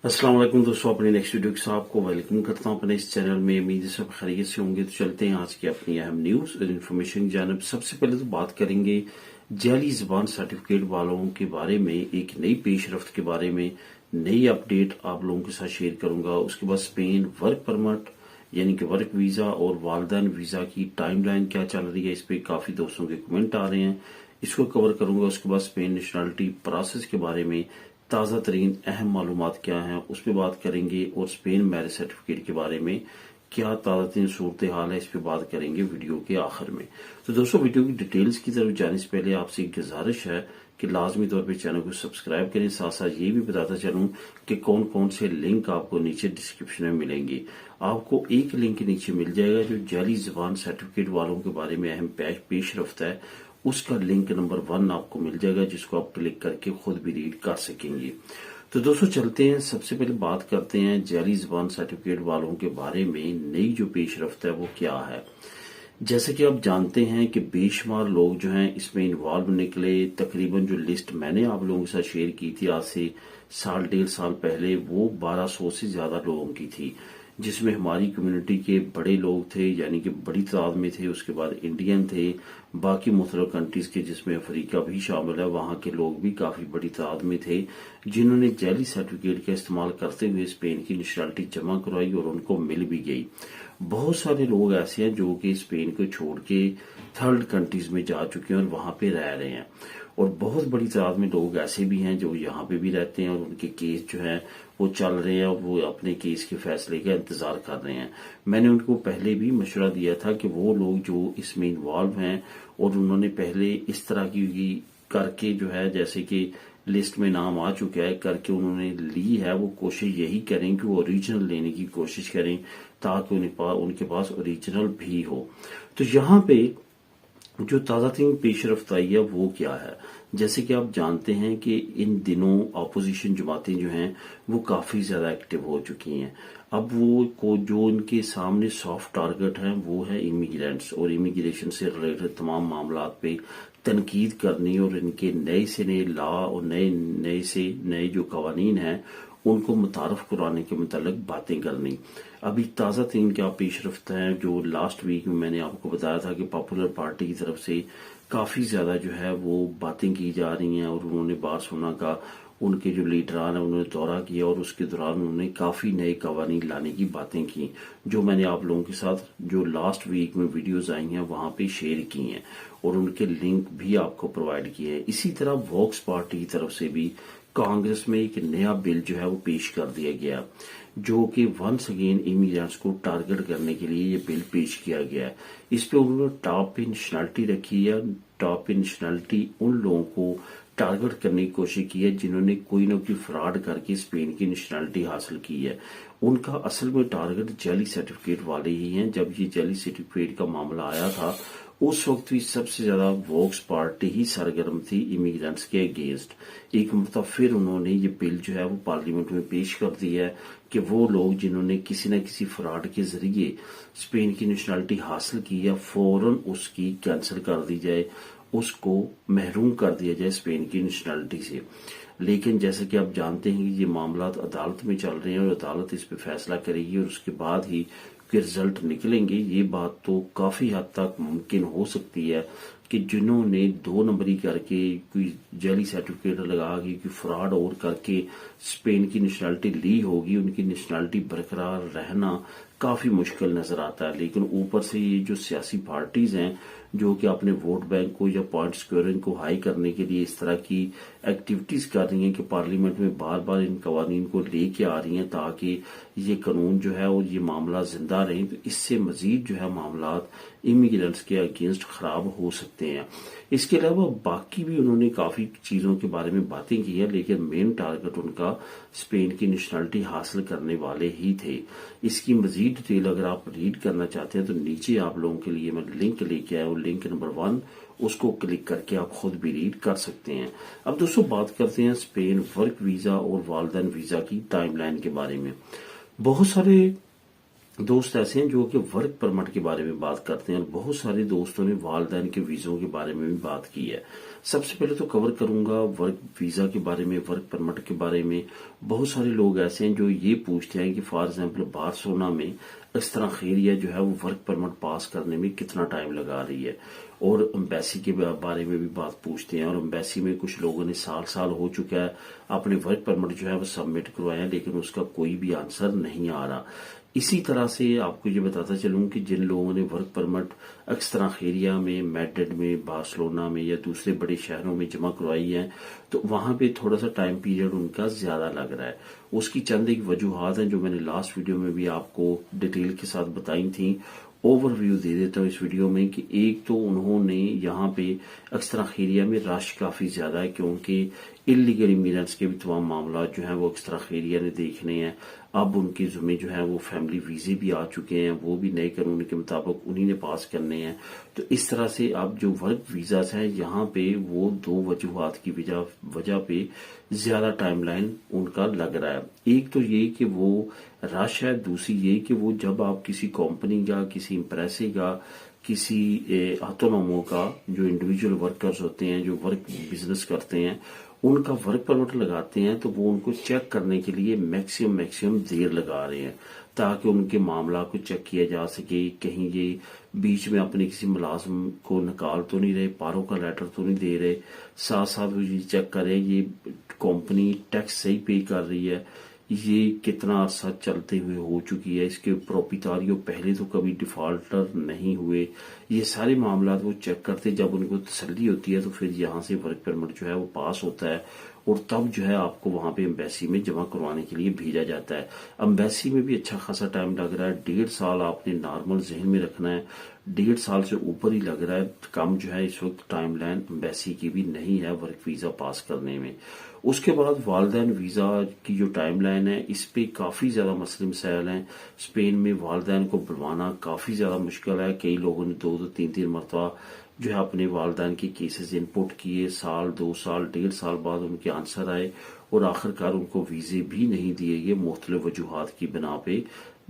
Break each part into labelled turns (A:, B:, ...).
A: अस्सलाम वालेकुम दोस्तों, अपने नेक्स्ट वीडियो के साथ आपको वेलकम करता हूं अपने इस चैनल में। उम्मीद है सब खैरियत से होंगे। तो चलते हैं आज की अपनी अहम न्यूज और इन्फॉर्मेशन की जानिब। सबसे पहले तो बात करेंगे जाली जबान सर्टिफिकेट वालों के बारे में। एक नई पेशरफ्त के बारे में नई अपडेट आप लोगों के साथ शेयर करूंगा। उसके बाद स्पेन वर्क परमिट यानी कि वर्क वीजा और वालदैन वीजा की टाइमलाइन क्या चल रही है, इस पे काफी दोस्तों के कमेंट आ रहे हैं, इसको कवर करूंगा। उसके बाद स्पेन नेशनलिटी प्रोसेस के बारे में ताज़ा तरीन अहम मालूमात क्या हैं उस पर बात करेंगे। और स्पेन मैरिज सर्टिफिकेट के बारे में क्या ताज़ा तरीन सूरत हाल है, इस पर बात करेंगे वीडियो के आखिर में। तो दोस्तों, वीडियो की डिटेल्स की तरफ जाने से पहले आपसे एक गुजारिश है कि लाजमी तौर पे चैनल को सब्सक्राइब करें। साथ साथ ये भी बताता चलूं कि कौन कौन से लिंक आपको नीचे डिस्क्रिप्शन में मिलेंगे। आपको एक लिंक नीचे मिल जाएगा जो जाली जबान सर्टिफिकेट वालों के बारे में अहम पेशरफ्त है, उसका लिंक नंबर 1 आपको मिल जाएगा, जिसको आप क्लिक करके खुद भी रीड कर सकेंगे। तो दोस्तों चलते हैं, सबसे पहले बात करते हैं जाली जबान सर्टिफिकेट वालों के बारे में नई जो पेशरफ्त है वो क्या है। जैसे कि आप जानते हैं कि बेशुमार लोग जो हैं इसमें इन्वॉल्व निकले। तकरीबन जो लिस्ट मैंने आप लोगों के साथ शेयर की थी आज से साल डेढ़ साल पहले, वो 1200 से ज्यादा लोगों की थी, जिसमें हमारी कम्युनिटी के बड़े लोग थे यानी कि बड़ी तादाद में थे। उसके बाद इंडियन थे, बाकी मुख्तलिफ कंट्रीज के जिसमें अफ्रीका भी शामिल है, वहां के लोग भी काफी बड़ी तादाद में थे, जिन्होंने जाली सर्टिफिकेट का इस्तेमाल करते हुए स्पेन की नेशनलिटी जमा करवाई और उनको मिल भी गई। बहुत सारे लोग ऐसे हैं जो कि स्पेन को छोड़ के थर्ड कंट्रीज में जा चुके हैं और वहां पे रह रहे हैं। और बहुत बड़ी तादाद में लोग ऐसे भी हैं जो यहाँ पे भी रहते हैं और उनके केस जो है वो चल रहे हैं और वो अपने केस के फैसले का इंतजार कर रहे हैं। मैंने उनको पहले भी मशवरा दिया था कि वो लोग जो इसमें इन्वॉल्व हैं और उन्होंने पहले इस तरह की करके जो है, जैसे कि लिस्ट में नाम आ चुका है करके उन्होंने ली है, वो कोशिश यही करें कि वो ओरिजिनल लेने की कोशिश करें ताकि उनके पास ओरिजिनल भी हो। तो यहाँ पे जो ताज़ा तरीन पेशरफ्त आई है वो क्या है। जैसे कि आप जानते हैं कि इन दिनों अपोजिशन जमातें जो हैं वो काफ़ी ज़्यादा एक्टिव हो चुकी हैं। अब वो को जो इनके सामने सॉफ्ट टारगेट हैं वो है इमिग्रेंट्स, और इमिग्रेशन से रिलेटेड तमाम मामला पे तनकीद करनी और इनके नए से नए लॉ और नए जो कवानीन हैं उनको मुतारफ कराने के मुतालिक बातें करनी। अभी ताज़ा तरीन क्या पेशरफ्त हैं, जो लास्ट वीक में मैंने आपको बताया था कि पॉपुलर पार्टी की तरफ से काफ़ी ज़्यादा जो है वो बातें की जा रही हैं और उन्होंने बार्सिलोना का उनके जो लीडरान है उन्होंने दौरा किया और उसके दौरान उन्होंने काफ़ी नए कवानीन लाने की बातें की, जो मैंने आप लोगों के साथ जो लास्ट वीक में वीडियोस आई हैं वहां पे शेयर की हैं और उनके लिंक भी आपको प्रोवाइड किए हैं। इसी तरह वॉक्स पार्टी की तरफ से भी कांग्रेस में एक नया बिल जो है वो पेश कर दिया गया, जो कि वंस अगेन इमिग्रेंट्स को टारगेट करने के लिए ये बिल पेश किया गया है। इस पे उन्होंने टॉप पे नेशनलिटी रखी है। टॉप पे नेशनलिटी उन लोगों को टारगेट करने की कोशिश की है जिन्होंने कोई ना कोई फ्रॉड करके स्पेन की नेशनलिटी हासिल की है। उनका असल में टारगेट जाली सर्टिफिकेट वाले ही हैं। जब ये जाली सर्टिफिकेट का मामला आया था उस वक्त भी सबसे ज्यादा वॉक्स पार्टी ही सरगर्म थी इमिग्रेंट्स के अगेंस्ट। एक मतलब फिर उन्होंने ये बिल जो है वो पार्लियामेंट में पेश कर दिया है कि वो लोग जिन्होंने किसी न किसी फ्रॉड के जरिए स्पेन की नेशनलिटी हासिल की है फौरन उसकी कैंसिल कर दी जाए, उसको महरूम कर दिया जाए स्पेन की नेशनलिटी से। लेकिन जैसे कि आप जानते हैं कि ये मामला अदालत में चल रहे हैं और अदालत इस पे फैसला करेगी और उसके बाद ही रिजल्ट निकलेंगे। ये बात तो काफी हद तक मुमकिन हो सकती है कि जिन्होंने 2 नंबरी करके कोई जाली सर्टिफिकेट लगा के कोई फ्रॉड और करके स्पेन की नेशनलिटी ली होगी, उनकी नेशनलिटी बरकरार रहना काफी मुश्किल नजर आता है। लेकिन ऊपर से ये जो सियासी पार्टीज हैं जो कि अपने वोट बैंक को या पॉइंट स्कोरिंग को हाई करने के लिए इस तरह की एक्टिविटीज कर रही हैं कि पार्लियामेंट में बार बार इन कवानीन को लेके आ रही हैं ताकि ये कानून जो है और ये मामला जिंदा रहे, तो इससे मजीद जो है मामला इमिग्रेंट्स के अगेंस्ट खराब हो सकते हैं। इसके अलावा बाकी भी उन्होंने काफी चीजों के बारे में बातें की है, लेकिन मेन टारगेट उनका स्पेन की नेशनलिटी हासिल करने वाले ही थे। इसकी मजीद डिटेल अगर आप रीड करना चाहते हैं तो नीचे आप लोगों के लिए मैं लिंक लेके आया हूँ, लिंक नंबर 1, उसको क्लिक करके आप खुद भी रीड कर सकते हैं। अब दोस्तों बात करते हैं स्पेन वर्क वीजा और वालदैन वीजा की टाइमलाइन के बारे में। बहुत सारे دوست ایسے ہیں جو کہ ورک پرمٹ کے بارے میں بات کرتے ہیں، اور بہت سارے دوستوں نے والدین کے ویزوں کے بارے میں بھی بات کی ہے۔ سب سے پہلے تو کور کروں گا ورک ویزا کے بارے میں، ورک پرمٹ کے بارے میں۔ بہت سارے لوگ ایسے ہیں جو یہ پوچھتے ہیں کہ فار ایگزامپل بارسلونا میں اس طرح خیریہ جو ہے وہ ورک پرمٹ پاس کرنے میں کتنا ٹائم لگا رہی ہے، اور امبیسی کے بارے میں بھی بات پوچھتے ہیں، اور امبیسی میں کچھ لوگوں نے سال ہو چکا ہے اپنے ورک پرمٹ جو ہے وہ سبمٹ کروائے ہیں، لیکن اس کا کوئی بھی آنسر نہیں آ رہا۔ اسی طرح سے آپ کو یہ بتاتا چلوں کہ جن لوگوں نے ورک پرمٹ اکثر خیریہ میں، میڈرڈ میں، بارسلونا میں یا دوسرے بڑے شہروں میں جمع کروائی ہیں، تو وہاں پہ تھوڑا سا ٹائم پیریڈ ان کا زیادہ لگ رہا ہے۔ اس کی چند ایک وجوہات ہیں جو میں نے لاسٹ ویڈیو میں بھی آپ کو ڈیٹیل کے ساتھ بتائی تھیں۔ اوور ویو دے دیتا ہوں اس ویڈیو میں کہ ایک تو انہوں نے یہاں پہ اکثر خیریہ میں رش کافی زیادہ ہے، کیونکہ انلیگل امیگرینٹس کے بھی تمام معاملات جو ہیں وہ اکثر خیریہ نے دیکھنے ہیں۔ اب ان کے ذمہ جو ہے وہ فیملی ویزے بھی آ چکے ہیں، وہ بھی نئے قانون کے مطابق انہی نے پاس کرنے ہیں۔ تو اس طرح سے اب جو ورک ویزاز ہیں یہاں پہ وہ دو وجوہات کی وجہ پہ زیادہ ٹائم لائن ان کا لگ رہا ہے۔ ایک تو یہ کہ وہ رش ہے، دوسری یہ کہ وہ جب آپ کسی کمپنی کا، کسی امپریسی کا، کسی آٹونومو کا، جو انڈیویجول ورکرز ہوتے ہیں جو ورک بزنس کرتے ہیں، ان کا ورک پرمٹ لگاتے ہیں تو وہ ان کو چیک کرنے کے لیے میکسیمم دیر لگا رہے ہیں، تاکہ ان کے معاملات کو چیک کیا جا سکے، کہیں یہ بیچ میں اپنے کسی ملازم کو نکال تو نہیں رہے، پاروں کا لیٹر تو نہیں دے رہے، ساتھ ساتھ وہ یہ چیک کریں یہ کمپنی ٹیکس صحیح پے کر رہی ہے، یہ کتنا عرصہ چلتے ہوئے ہو چکی ہے، اس کے پروپیتاریوں پہلے تو کبھی ڈیفالٹر نہیں ہوئے، یہ سارے معاملات وہ چیک کرتے۔ جب ان کو تسلی ہوتی ہے تو پھر یہاں سے ورک پرمٹ جو ہے وہ پاس ہوتا ہے، اور تب جو ہے آپ کو وہاں پہ امبیسی میں جمع کروانے کے لیے بھیجا جاتا ہے۔ امبیسی میں بھی اچھا خاصا ٹائم لگ رہا ہے، 1.5 سال آپ نے نارمل ذہن میں رکھنا ہے، 1.5 سال سے اوپر ہی لگ رہا ہے۔ کم جو ہے اس وقت ٹائم لائن امبیسی کی بھی نہیں ہے ورک ویزا پاس کرنے میں۔ اس کے بعد والدین ویزا کی جو ٹائم لائن ہے اس پہ کافی زیادہ مسئلے مسائل ہیں۔ اسپین میں والدین کو بلوانا کافی زیادہ مشکل ہے، کئی لوگوں نے 2 3 مرتبہ جو ہے اپنے والدین کے کیسز انپوٹ کیے، سال 2 سال 1.5 سال بعد ان کے آنسر آئے، اور آخرکار ان کو ویزے بھی نہیں دیے گئے مختلف وجوہات کی بنا پہ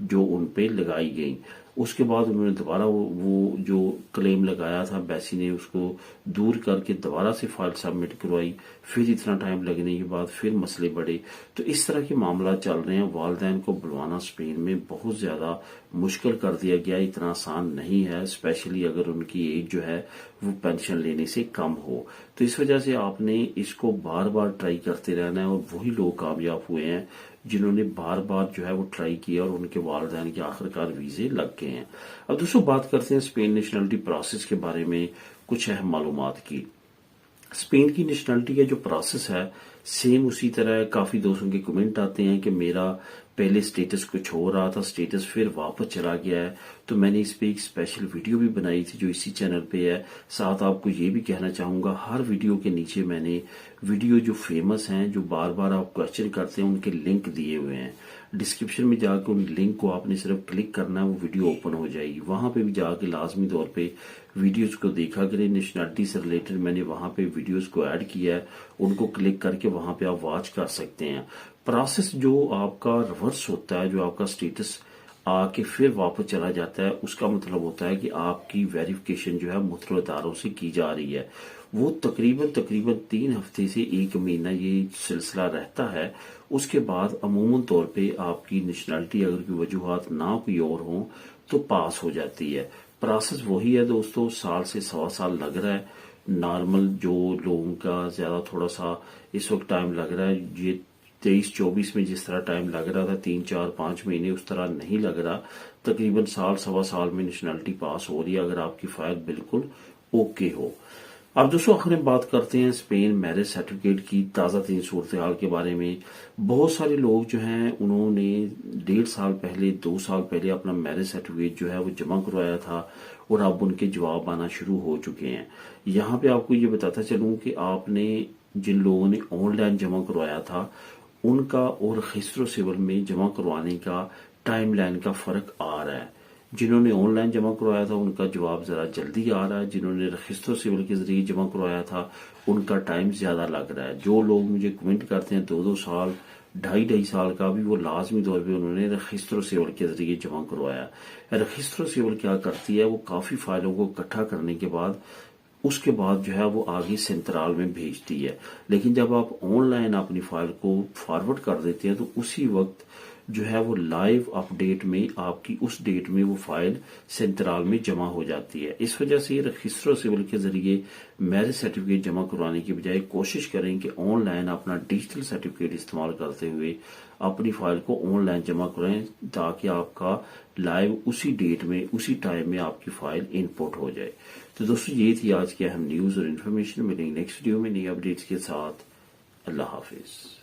A: جو ان پہ لگائی گئیں۔ اس کے بعد انہوں نے دوبارہ وہ جو کلیم لگایا تھا امبیسی نے اس کو دور کر کے دوبارہ سے فائل سبمٹ کروائی، پھر اتنا ٹائم لگنے کے بعد پھر مسئلے بڑھے۔ تو اس طرح کے معاملات چل رہے ہیں۔ والدین کو بلوانا اسپین میں بہت زیادہ مشکل کر دیا گیا، اتنا آسان نہیں ہے، اسپیشلی اگر ان کی ایج جو ہے وہ پینشن لینے سے کم ہو۔ تو اس وجہ سے آپ نے اس کو بار بار ٹرائی کرتے رہنا ہے، اور وہی لوگ کامیاب ہوئے ہیں جنہوں نے بار بار جو ہے وہ ٹرائی کیا اور ان کے والدین کے آخرکار ویزے لگ گئے ہیں۔ اب دوستوں بات کرتے ہیں اسپین نیشنلٹی پروسیس کے بارے میں کچھ اہم معلومات کی۔ اسپین کی نیشنلٹی کا جو پروسیس ہے سیم اسی طرح ہے۔ کافی دوستوں کے کمنٹ آتے ہیں کہ میرا پہلے سٹیٹس کچھ ہو رہا تھا، سٹیٹس پھر واپس چلا گیا ہے، تو میں نے اس پہ ایک اسپیشل ویڈیو بھی بنائی تھی جو اسی چینل پہ ہے۔ ساتھ آپ کو یہ بھی کہنا چاہوں گا ہر ویڈیو کے نیچے میں نے ویڈیو جو فیمس ہیں، جو بار بار آپ کوشچن کرتے ہیں، ان کے لنک دیے ہوئے ہیں۔ ڈسکرپشن میں جا کے ان لنک کو آپ نے صرف کلک کرنا ہے، وہ ویڈیو اوپن ہو جائے گی، وہاں پہ بھی جا کے لازمی طور پہ ویڈیوز کو دیکھا کریں۔ نیشنلٹی سے ریلیٹڈ میں نے وہاں پہ ویڈیوز کو ایڈ کیا ہے، ان کو کلک کر کے وہاں پہ آپ واچ کر سکتے ہیں۔ پروسیس جو آپ کا ریورس ہوتا ہے، جو آپ کا سٹیٹس آ کے پھر واپس چلا جاتا ہے، اس کا مطلب ہوتا ہے کہ آپ کی ویریفیکیشن جو ہے مختلف اداروں سے کی جا رہی ہے۔ وہ تقریباً 3 ہفتے سے 1 مہینہ یہ سلسلہ رہتا ہے۔ اس کے بعد عموماً طور پہ آپ کی نیشنلٹی اگر کوئی وجوہات نہ کوئی اور ہوں تو پاس ہو جاتی ہے۔ پروسیس وہی ہے دوستو، سال سے 1.25 سال لگ رہا ہے۔ نارمل جو لوگوں کا زیادہ تھوڑا سا اس وقت ٹائم لگ رہا ہے، یہ 23-24 میں جس طرح ٹائم لگ رہا تھا 3 4 5 مہینے، اس طرح نہیں لگ رہا۔ تقریباً 1.5 سال میں نیشنلٹی پاس ہو رہی ہے اگر آپ کی فائل بالکل اوکے ہو۔ اب دوستوں آخر میں بات کرتے ہیں اسپین میرج سرٹیفکیٹ کی تازہ ترین صورتحال کے بارے میں۔ بہت سارے لوگ جو ہیں انہوں نے 1.5 سال پہلے 2 سال پہلے اپنا میرج سرٹیفکیٹ جو ہے وہ جمع کروایا تھا، اور اب ان کے جواب آنا شروع ہو چکے ہیں۔ یہاں پہ آپ کو یہ بتاتا چلوں کہ آپ نے جن لوگوں نے آن لائن جمع کروایا تھا ان کا اور رجسٹر سول میں جمع کروانے کا ٹائم لائن کا فرق آ رہا ہے۔ جنہوں نے آن لائن جمع کروایا تھا ان کا جواب ذرا جلدی آ رہا ہے، جنہوں نے رجسٹر سول کے ذریعے جمع کروایا تھا ان کا ٹائم زیادہ لگ رہا ہے۔ جو لوگ مجھے کمنٹ کرتے ہیں 2 سال ढाई साल का भी वो लाजमी तौर पे उन्होंने रजिस्टर सिविल के जरिए जमा करवाया। रजिस्टर सिविल क्या करती है, वो काफ़ी फाइलों को इकट्ठा करने के बाद उसके बाद जो है वो आगे सेंट्रल में भेजती है। लेकिन जब आप ऑनलाइन अपनी फाइल को फॉरवर्ड कर देते हैं तो उसी वक्त जो है वो लाइव अपडेट में आपकी उस डेट में वो फाइल सेंट्रल में जमा हो जाती है। इस वजह से रजिस्टर सिविल के जरिए मैरिज सर्टिफिकेट जमा करवाने की बजाय कोशिश करें कि ऑनलाइन अपना डिजिटल सर्टिफिकेट इस्तेमाल करते हुए अपनी फाइल को ऑनलाइन जमा करें, ताकि आपका लाइव उसी डेट में उसी टाइम में आपकी फाइल इनपुट हो जाए। तो दोस्तों ये थी आज की अहम न्यूज़ और इन्फॉर्मेशन। मिलेंगे नेक्स्ट वीडियो में नई अपडेट्स के साथ। अल्लाह हाफिज।